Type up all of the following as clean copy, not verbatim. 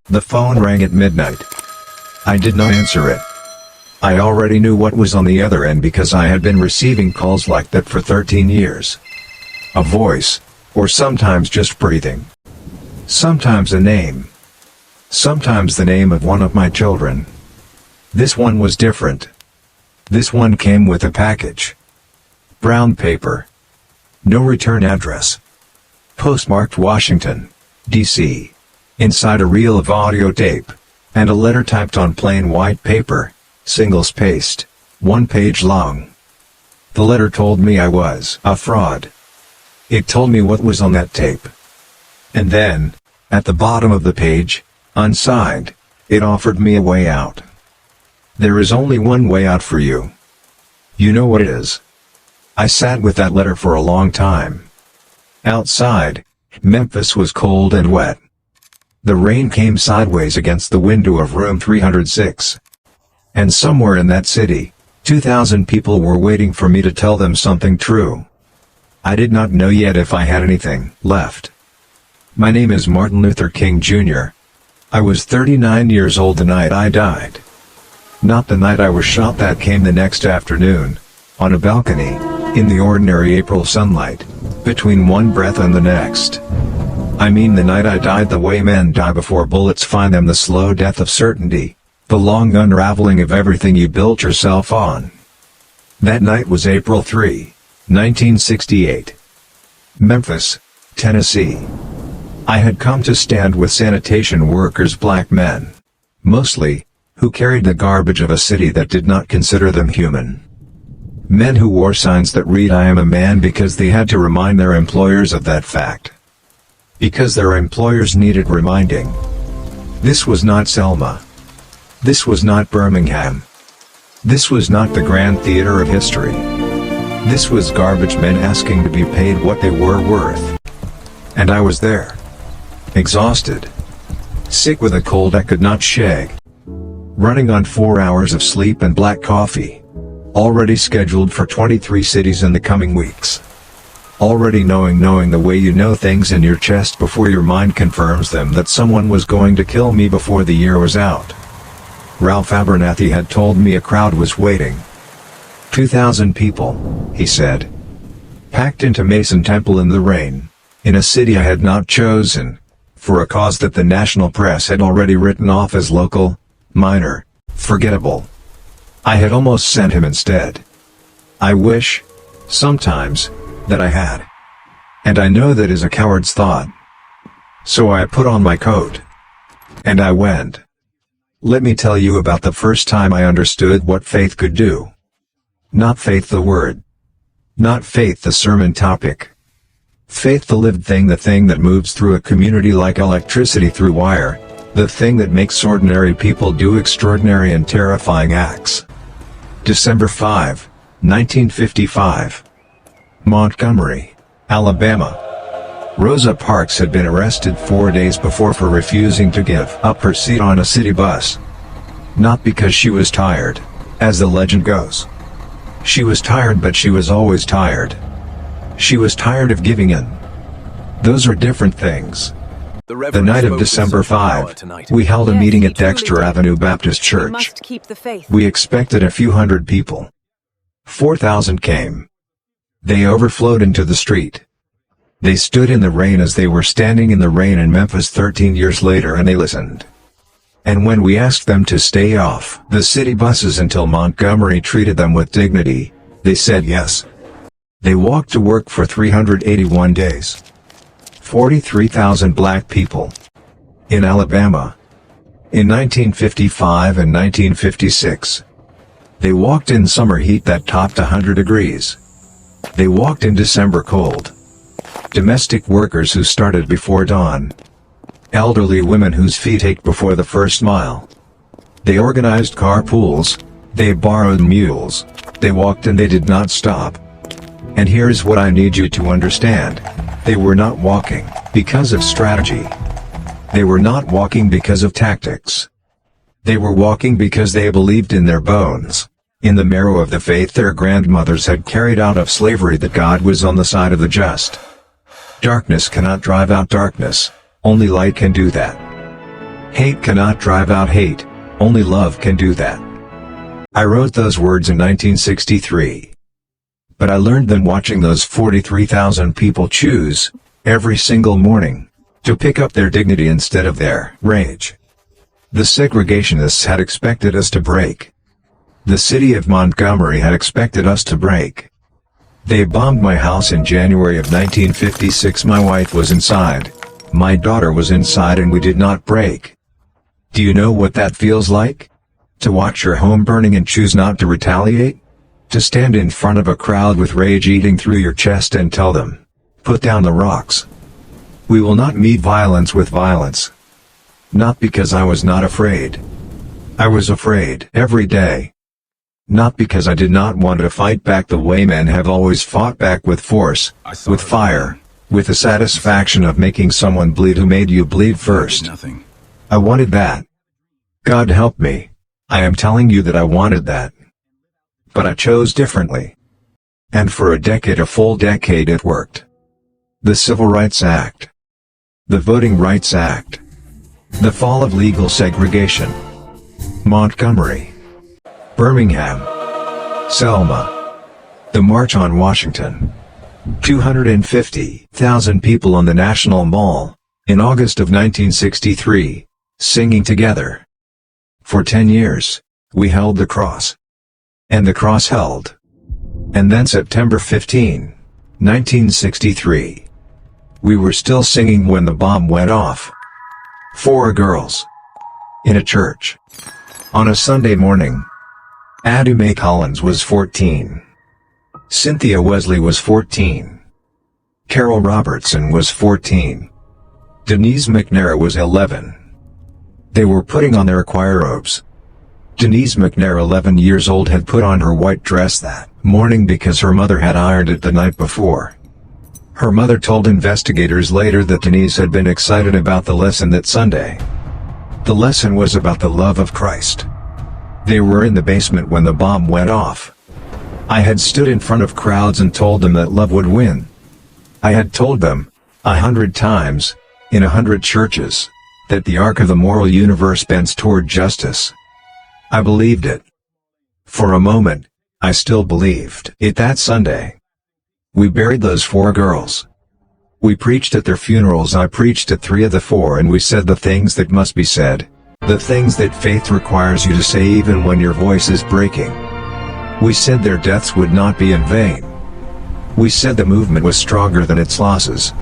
The phone rang at midnight. I did not answer it. I already knew what was on the other end because I had been receiving calls like that for 13 years. A voice, or sometimes just breathing. Sometimes a name. Sometimes the name of one of my children. This one was different. This one came with a package. Brown paper. No return address. Postmarked Washington, D.C. Inside a reel of audio tape. And a letter typed on plain white paper, single-spaced, 1 page long. The letter told me I was a fraud. It told me what was on that tape. And then, at the bottom of the page, unsigned, it offered me a way out. There is only one way out for you. You know what it is. I sat with that letter for a long time. Outside, Memphis was cold and wet. The rain came sideways against the window of room 306. And somewhere in that city, 2,000 people were waiting for me to tell them something true. I did not know yet if I had anything left. My name is Martin Luther King Jr. I was 39 years old the night I died. Not the night I was shot. That came the next afternoon, on a balcony, in the ordinary April sunlight, between one breath and the next. I mean the night I died the way men die before bullets find them, the slow death of certainty, the long unraveling of everything you built yourself on. That night was April 3, 1968. Memphis, Tennessee. I had come to stand with sanitation workers, black men. Mostly, who carried the garbage of a city that did not consider them human. Men who wore signs that read "I am a man" because they had to remind their employers of that fact. Because their employers needed reminding. This was not Selma. This was not Birmingham. This was not the Grand Theater of History. This was garbage men asking to be paid what they were worth. And I was there. Exhausted. Sick with a cold I could not shake. Running on 4 hours of sleep and black coffee. Already scheduled for 23 cities in the coming weeks. Already knowing the way you know things in your chest before your mind confirms them, that someone was going to kill me before the year was out. Ralph Abernathy had told me a crowd was waiting. 2,000 people, he said. Packed into Mason Temple in the rain, in a city I had not chosen, for a cause that the national press had already written off as local, minor, forgettable. I had almost sent him instead. I wish, sometimes, that I had. And I know that is a coward's thought. So I put on my coat. And I went. Let me tell you about the first time I understood what faith could do. Not faith the word. Not faith the sermon topic. Faith the lived thing, the thing that moves through a community like electricity through wire, the thing that makes ordinary people do extraordinary and terrifying acts. December 5, 1955. Montgomery, Alabama. Rosa Parks had been arrested 4 days before for refusing to give up her seat on a city bus. Not because she was tired, as the legend goes. She was tired, but she was always tired. She was tired of giving in. Those are different things. The night of December 5, we held a meeting at Dexter Avenue Baptist Church. We expected a few hundred people. 4,000 came. They overflowed into the street. They stood in the rain as they were standing in the rain in Memphis 13 years later, and they listened. And when we asked them to stay off the city buses until Montgomery treated them with dignity, they said yes. They walked to work for 381 days. 43,000 black people. In Alabama. In 1955 and 1956. They walked in summer heat that topped 100 degrees. They walked in December cold. Domestic workers who started before dawn. Elderly women whose feet ached before the first mile. They organized carpools. They borrowed mules. They walked and they did not stop. And here's what I need you to understand. They were not walking because of strategy. They were not walking because of tactics. They were walking because they believed in their bones, in the marrow of the faith their grandmothers had carried out of slavery, that God was on the side of the just. Darkness cannot drive out darkness, only light can do that. Hate cannot drive out hate, only love can do that. I wrote those words in 1963. But I learned them watching those 43,000 people choose, every single morning, to pick up their dignity instead of their rage. The segregationists had expected us to break. The city of Montgomery had expected us to break. They bombed my house in January of 1956. My wife was inside, my daughter was inside, and we did not break. Do you know what that feels like? To watch your home burning and choose not to retaliate? To stand in front of a crowd with rage eating through your chest and tell them, "Put down the rocks. We will not meet violence with violence." Not because I was not afraid. I was afraid every day. Not because I did not want to fight back the way men have always fought back, with force, with fire, with the satisfaction of making someone bleed who made you bleed first. I wanted that. God help me. I am telling you that I wanted that. But I chose differently. And for a decade, a full decade, it worked. The Civil Rights Act. The Voting Rights Act. The fall of legal segregation. Montgomery. Birmingham. Selma. The March on Washington. 250,000 people on the National Mall, in August of 1963, singing together. For 10 years, we held the cross. And the cross held. And then September 15, 1963. We were still singing when the bomb went off. 4 girls. In a church. On a Sunday morning. Addie Mae Collins was 14. Cynthia Wesley was 14. Carol Robertson was 14. Denise McNair was 11. They were putting on their choir robes. Denise McNair, 11 years old, had put on her white dress that morning because her mother had ironed it the night before. Her mother told investigators later that Denise had been excited about the lesson that Sunday. The lesson was about the love of Christ. They were in the basement when the bomb went off. I had stood in front of crowds and told them that love would win. I had told them, 100 times, in 100 churches, that the arc of the moral universe bends toward justice. I believed it. For a moment, I still believed it that Sunday. We buried those 4 girls. We preached at their funerals. I preached at 3 of the 4, and we said the things that must be said, the things that faith requires you to say even when your voice is breaking. We said their deaths would not be in vain. We said the movement was stronger than its losses.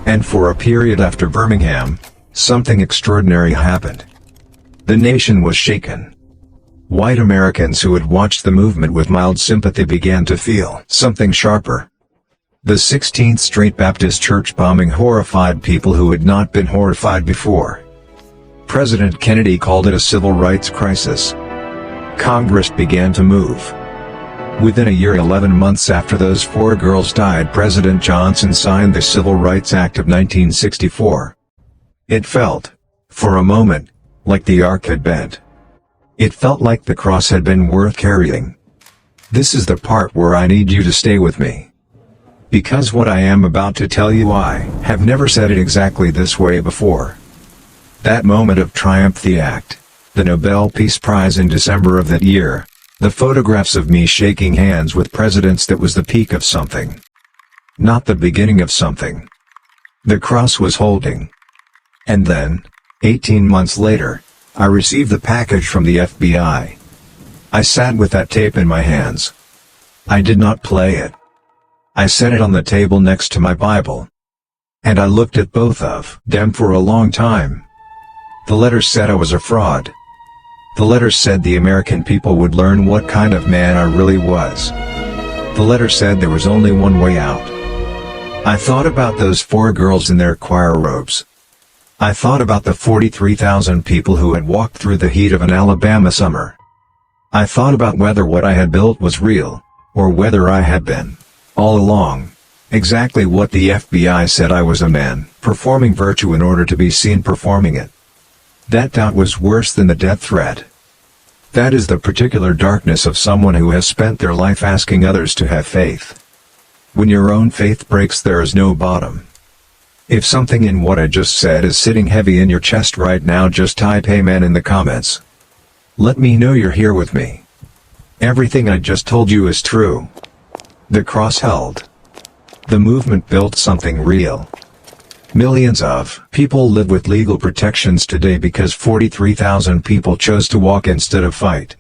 And for a period after Birmingham, something extraordinary happened. The nation was shaken. White Americans who had watched the movement with mild sympathy began to feel something sharper. The 16th Street Baptist Church bombing horrified people who had not been horrified before. President Kennedy called it a civil rights crisis. Congress began to move. Within a year, 11 months after those 4 girls died, President Johnson signed the Civil Rights Act of 1964. It felt, for a moment, like the arc had bent. It felt like the cross had been worth carrying. This is the part where I need you to stay with me. Because what I am about to tell you, I have never said it exactly this way before. That moment of triumph, the act, the Nobel Peace Prize in December of that year, the photographs of me shaking hands with presidents, that was the peak of something. Not the beginning of something. The cross was holding. And then, 18 months later, I received the package from the FBI. I sat with that tape in my hands. I did not play it. I set it on the table next to my Bible. And I looked at both of them for a long time. The letters said I was a fraud. The letters said the American people would learn what kind of man I really was. The letter said there was only one way out. I thought about those 4 girls in their choir robes. I thought about the 43,000 people who had walked through the heat of an Alabama summer. I thought about whether what I had built was real, or whether I had been, all along, exactly what the FBI said I was, a man performing virtue in order to be seen performing it. That doubt was worse than the death threat. That is the particular darkness of someone who has spent their life asking others to have faith. When your own faith breaks, there is no bottom. If something in what I just said is sitting heavy in your chest right now, just type amen in the comments. Let me know you're here with me. Everything I just told you is true. The cross held. The movement built something real. Millions of people live with legal protections today because 43,000 people chose to walk instead of fight.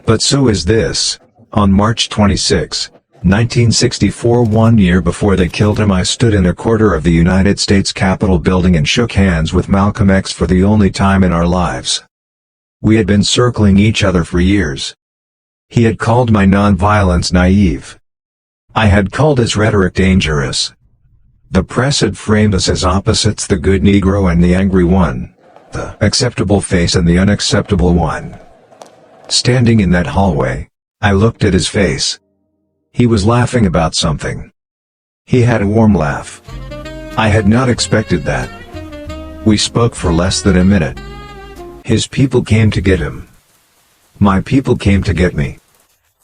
But so is this. On March 26, 1964, 1 year before they killed him, I stood in a corner of the United States Capitol building and shook hands with Malcolm X for the only time in our lives. We had been circling each other for years. He had called my nonviolence naive. I had called his rhetoric dangerous. The press had framed us as opposites, the good Negro and the angry one, the acceptable face and the unacceptable one. Standing in that hallway, I looked at his face. He was laughing about something. He had a warm laugh. I had not expected that. We spoke for less than a minute. His people came to get him. My people came to get me.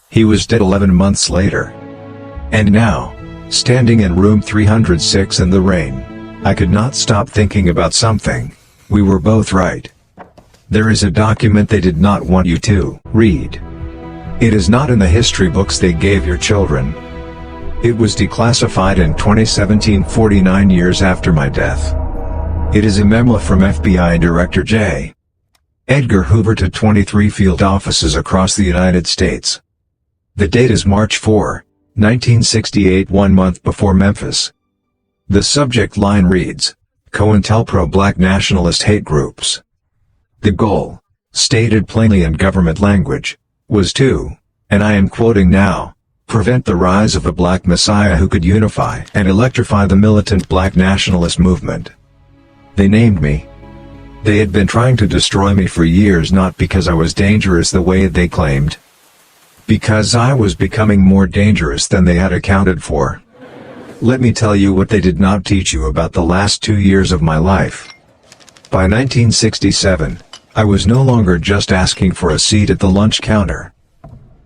He was dead 11 months later. And now, standing in room 306 in the rain, I could not stop thinking about something. We were both right. There is a document they did not want you to read. It is not in the history books they gave your children. It was declassified in 2017, 49 years after my death. It is a memo from FBI Director J. Edgar Hoover to 23 field offices across the United States. The date is March 4, 1968, 1 month before Memphis. The subject line reads, COINTELPRO Black Nationalist Hate Groups. The goal, stated plainly in government language, was to, and I am quoting now, prevent the rise of a black messiah who could unify and electrify the militant black nationalist movement. They named me. They had been trying to destroy me for years, not because I was dangerous the way they claimed. Because I was becoming more dangerous than they had accounted for. Let me tell you what they did not teach you about the last 2 years of my life. By 1967, I was no longer just asking for a seat at the lunch counter.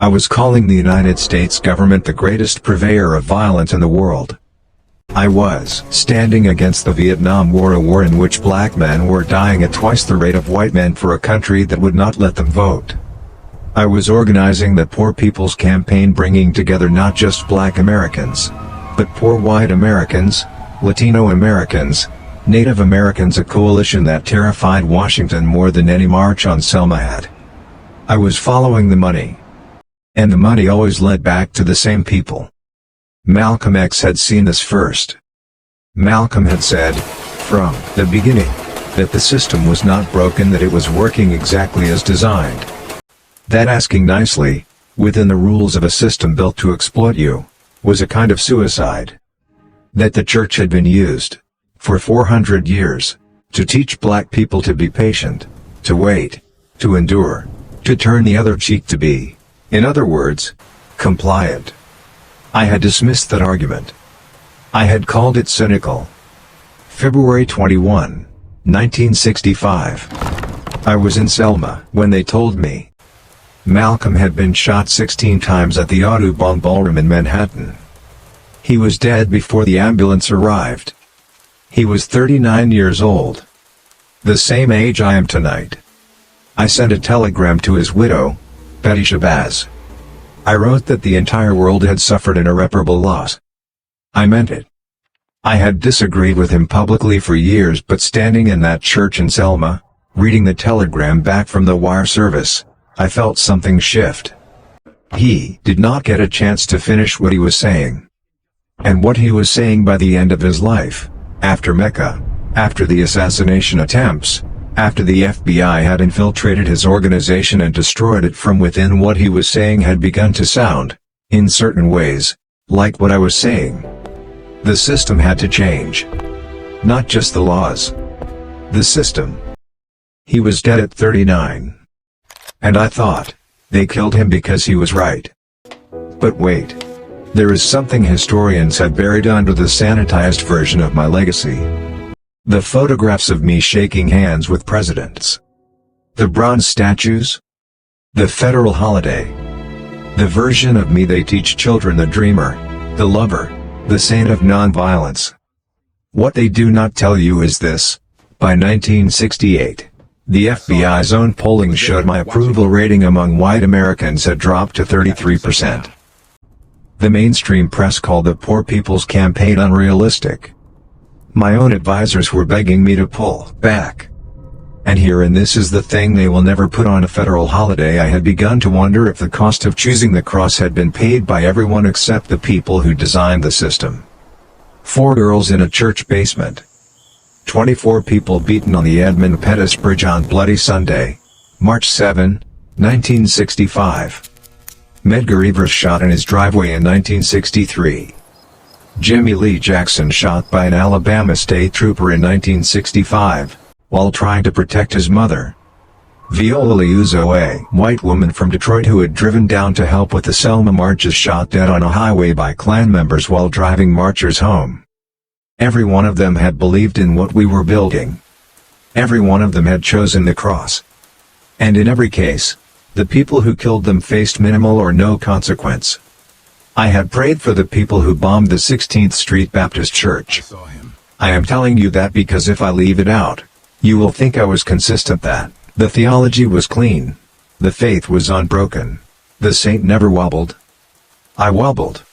I was calling the United States government the greatest purveyor of violence in the world. I was standing against the Vietnam War, a war in which black men were dying at twice the rate of white men for a country that would not let them vote. I was organizing the Poor People's Campaign, bringing together not just black Americans, but poor white Americans, Latino Americans, Native Americans, a coalition that terrified Washington more than any march on Selma had. I was following the money. And the money always led back to the same people. Malcolm X had seen this first. Malcolm had said, from the beginning, that the system was not broken, that it was working exactly as designed. That asking nicely, within the rules of a system built to exploit you, was a kind of suicide. That the church had been used, for 400 years, to teach black people to be patient, to wait, to endure, to turn the other cheek, to be, in other words, compliant. I had dismissed that argument. I had called it cynical. February 21, 1965. I was in Selma when they told me. Malcolm had been shot 16 times at the Audubon Ballroom in Manhattan. He was dead before the ambulance arrived. He was 39 years old. The same age I am tonight. I sent a telegram to his widow, Betty Shabazz. I wrote that the entire world had suffered an irreparable loss. I meant it. I had disagreed with him publicly for years, but standing in that church in Selma, reading the telegram back from the wire service, I felt something shift. He did not get a chance to finish what he was saying. And what he was saying by the end of his life, after Mecca, after the assassination attempts, after the FBI had infiltrated his organization and destroyed it from within, what he was saying had begun to sound, in certain ways, like what I was saying. The system had to change. Not just the laws. The system. He was dead at 39. And I thought, they killed him because he was right. But wait. There is something historians have buried under the sanitized version of my legacy. The photographs of me shaking hands with presidents. The bronze statues. The federal holiday. The version of me they teach children, the dreamer, the lover, the saint of nonviolence. What they do not tell you is this. By 1968, the FBI's own polling showed my approval rating among white Americans had dropped to 33%. The mainstream press called the Poor People's Campaign unrealistic. My own advisors were begging me to pull back. And this is the thing they will never put on a federal holiday. I had begun to wonder if the cost of choosing the cross had been paid by everyone except the people who designed the system. 4 girls in a church basement. 24 people beaten on the Edmund Pettus Bridge on Bloody Sunday, March 7, 1965. Medgar Evers shot in his driveway in 1963. Jimmy Lee Jackson shot by an Alabama state trooper in 1965, while trying to protect his mother. Viola Liuzzo, a white woman from Detroit who had driven down to help with the Selma marches, shot dead on a highway by Klan members while driving marchers home. Every one of them had believed in what we were building. Every one of them had chosen the cross. And in every case, the people who killed them faced minimal or no consequence. I had prayed for the people who bombed the 16th Street Baptist Church. I am telling you that because if I leave it out, you will think I was consistent, that the theology was clean, the faith was unbroken, the saint never wobbled. I wobbled.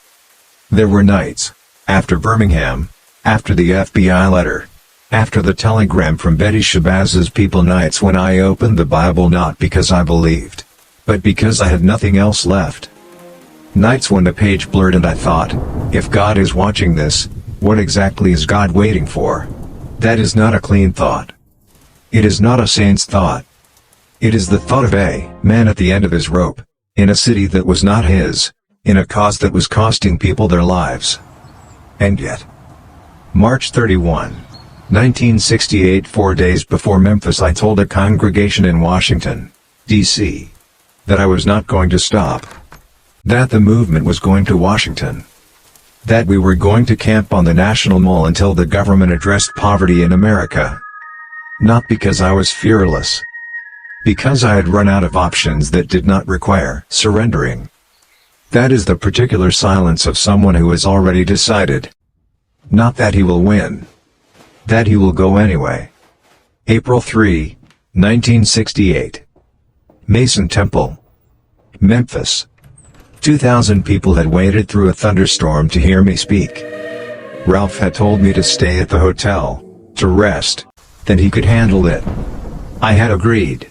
There were nights, after Birmingham, after the FBI letter, after the telegram from Betty Shabazz's people, nights when I opened the Bible not because I believed, but because I had nothing else left. Nights when the page blurred and I thought, if God is watching this, what exactly is God waiting for? That is not a clean thought. It is not a saint's thought. It is the thought of a man at the end of his rope, in a city that was not his, in a cause that was costing people their lives. And yet, March 31, 1968, 4 days before Memphis, I told a congregation in Washington, D.C., that I was not going to stop. That the movement was going to Washington. That we were going to camp on the National Mall until the government addressed poverty in America. Not because I was fearless. Because I had run out of options that did not require surrendering. That is the particular silence of someone who has already decided. Not that he will win. That he will go anyway. April 3, 1968. Mason Temple, Memphis. 2,000 people had waited through a thunderstorm to hear me speak. Ralph had told me to stay at the hotel, to rest, that he could handle it. I had agreed.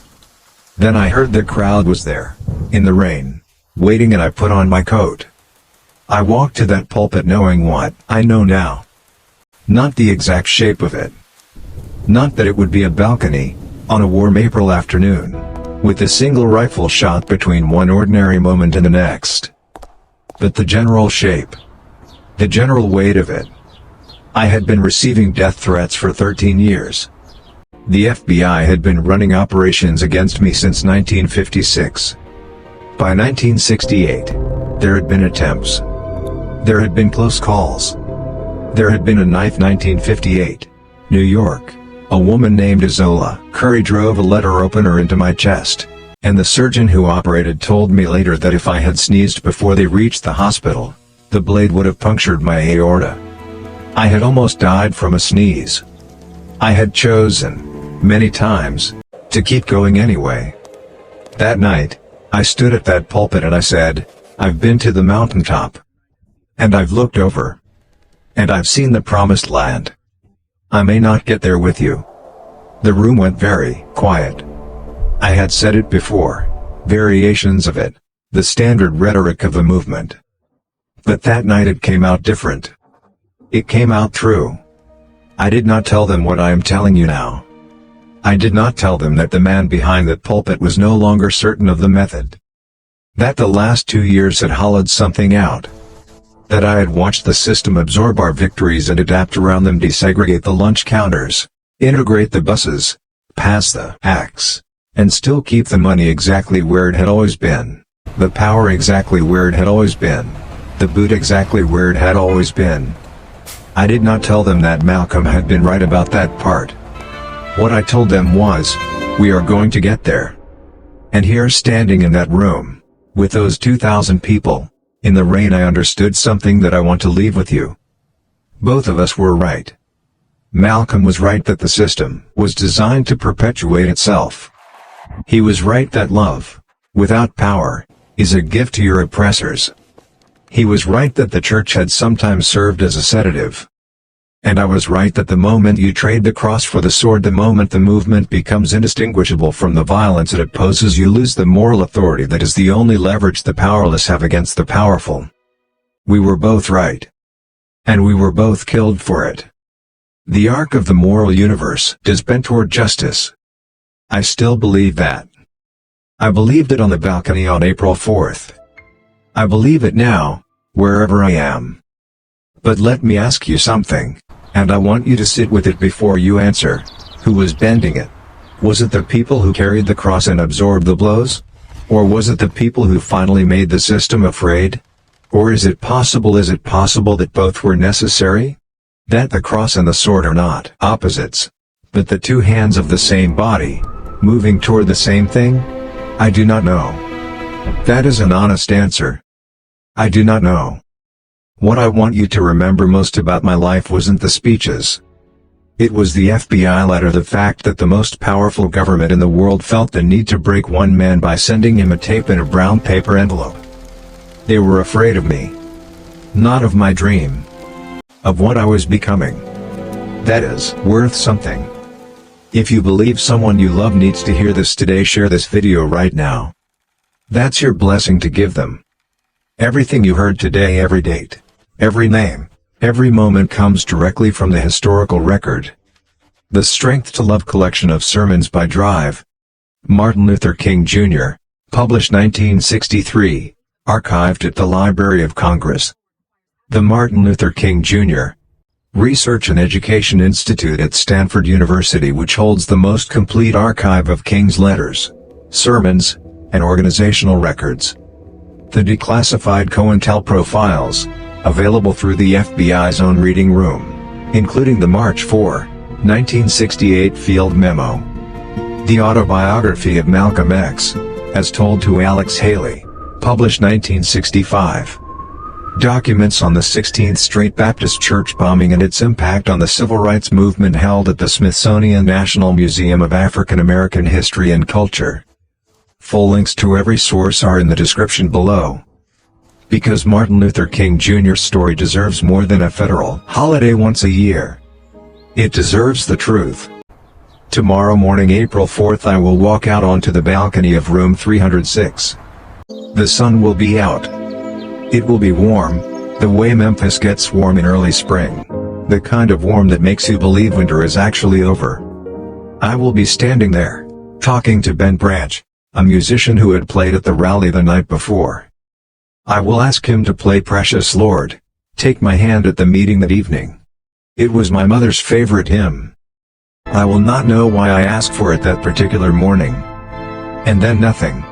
Then I heard the crowd was there, in the rain, waiting, and I put on my coat. I walked to that pulpit knowing what I know now. Not the exact shape of it. Not that it would be a balcony, on a warm April afternoon, with a single rifle shot between one ordinary moment and the next. But the general shape. The general weight of it. I had been receiving death threats for 13 years. The FBI had been running operations against me since 1956. By 1968, there had been attempts. There had been close calls. There had been a knife. 1958, New York. A woman named Izola Curry drove a letter opener into my chest, and the surgeon who operated told me later that if I had sneezed before they reached the hospital, the blade would have punctured my aorta. I had almost died from a sneeze. I had chosen, many times, to keep going anyway. That night, I stood at that pulpit and I said, I've been to the mountaintop. And I've looked over. And I've seen the promised land. I may not get there with you. The room went very quiet. I had said it before, variations of it, the standard rhetoric of the movement. But that night it came out different. It came out true. I did not tell them what I am telling you now. I did not tell them that the man behind that pulpit was no longer certain of the method. That the last 2 years had hollowed something out. That I had watched the system absorb our victories and adapt around them, desegregate the lunch counters, integrate the buses, pass the axe, and still keep the money exactly where it had always been, the power exactly where it had always been, the boot exactly where it had always been. I did not tell them that Malcolm had been right about that part. What I told them was, we are going to get there. And here, standing in that room, with those 2,000 people, in the rain, I understood something that I want to leave with you. Both of us were right. Malcolm was right that the system was designed to perpetuate itself. He was right that love, without power, is a gift to your oppressors. He was right that the church had sometimes served as a sedative. And I was right that the moment you trade the cross for the sword, the moment the movement becomes indistinguishable from the violence it opposes, you lose the moral authority that is the only leverage the powerless have against the powerful. We were both right. And we were both killed for it. The arc of the moral universe is bent toward justice. I still believe that. I believed it on the balcony on April 4th. I believe it now, wherever I am. But let me ask you something, and I want you to sit with it before you answer. Who was bending it? Was it the people who carried the cross and absorbed the blows? Or was it the people who finally made the system afraid? Or is it possible that both were necessary? That the cross and the sword are not opposites, but the two hands of the same body, moving toward the same thing? I do not know. That is an honest answer. I do not know. What I want you to remember most about my life wasn't the speeches. It was the FBI letter, the fact that the most powerful government in the world felt the need to break one man by sending him a tape in a brown paper envelope. They were afraid of me. Not of my dream. Of what I was becoming. That is worth something. If you believe someone you love needs to hear this today, share this video right now. That's your blessing to give them. Everything you heard today, every date, every name, every moment comes directly from the historical record. The Strength to Love collection of sermons by Drive. Martin Luther King Jr., published 1963, archived at the Library of Congress. The Martin Luther King Jr. Research and Education Institute at Stanford University, which holds the most complete archive of King's letters, sermons, and organizational records. The declassified COINTELPRO files, available through the FBI's own reading room, including the March 4, 1968 field memo. The autobiography of Malcolm X, as told to Alex Haley, published 1965. Documents on the 16th Street Baptist Church bombing and its impact on the civil rights movement, held at the Smithsonian National Museum of African American History and Culture. Full links to every source are in the description below. Because Martin Luther King Jr.'s story deserves more than a federal holiday once a year. It deserves the truth. Tomorrow morning, April 4th, I will walk out onto the balcony of room 306. The sun will be out. It will be warm, the way Memphis gets warm in early spring. The kind of warm that makes you believe winter is actually over. I will be standing there, talking to Ben Branch, a musician who had played at the rally the night before. I will ask him to play Precious Lord, Take My Hand at the meeting that evening. It was my mother's favorite hymn. I will not know why I asked for it that particular morning. And then nothing.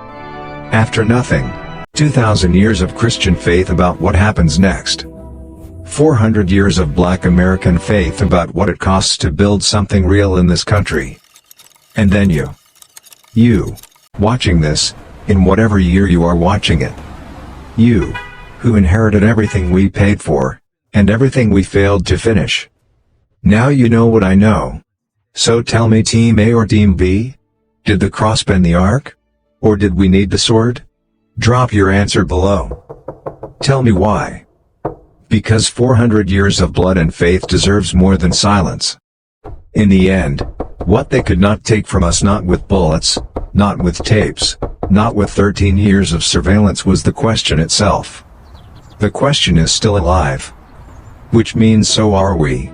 After nothing. 2,000 years of Christian faith about what happens next. 400 years of Black American faith about what it costs to build something real in this country. And then you, watching this, in whatever year you are watching it. You, who inherited everything we paid for, and everything we failed to finish. Now you know what I know. So tell me, Team A or Team B? Did the cross bend the arc? Or did we need the sword? Drop your answer below. Tell me why. Because 400 years of blood and faith deserves more than silence. In the end, what they could not take from us, not with bullets, not with tapes, not with 13 years of surveillance, was the question itself. The question is still alive. Which means so are we.